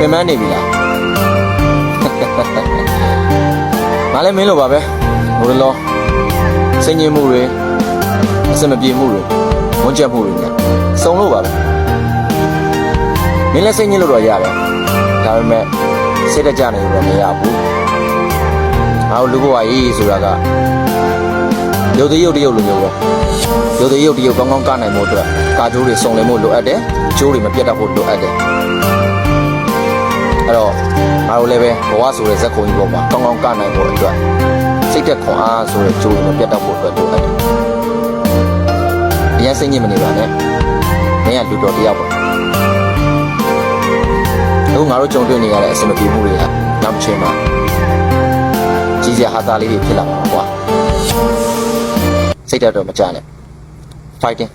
င်မန်းနေပြီလားငါလည်းမင်းလိုပါပဲဟိုလောစိတ်ညစ်မှုတွေအစမပြေမှုတွေဝန်ကျက်မှုတွေနဲ့စုံလို့ပါပဲမင်းလည်းစိတ်ညစ်လို့တော့ရတယ်ဒါပေမဲ့စိတ်တကြနေလို့တော့မရဘူးငါတို့လူဘဝကြီးဆိုတာကရုပ်တရုပ်တရုပ်လိုမျိုးပဲရုပ်တရုပ်တရုပ်ကောင်းကောင်းကနိုင်မှုအတွက်ကာကျိုးတွေစုံလင်မှုလိုအပ်တယ်ကျိုးတွေမပြတ်တတ်ဖို့လိုအပ်တယ်အဲ့တော့ငါတို့လည်းပဲဘဝဆိုတဲ့ဇက်ခုံကြီးပေါ်မှာကောင်းကောင်းကနိုင်ဖို့အတွက်စိတ်သက်ခွန်အားဆိုတဲ့ကျိုးတွေမပြတ်တတ်ဖို့အတွက်လိုအပ်တယ်အရင်စိတ်ညစ်မနေပါနဲ့မင်းကလူတော်တယောက်ပါအခုငါတို့ကြုံတွေ့နေရတဲ့အဆင်မပြေမှုတွေကနောက်တစ်ချိန်မှာကြီးစရာဟာသားလေးတွေဖြစ်လာမှာကွာစိတ်ဓာတ်တော့မကြနဲ့ fighting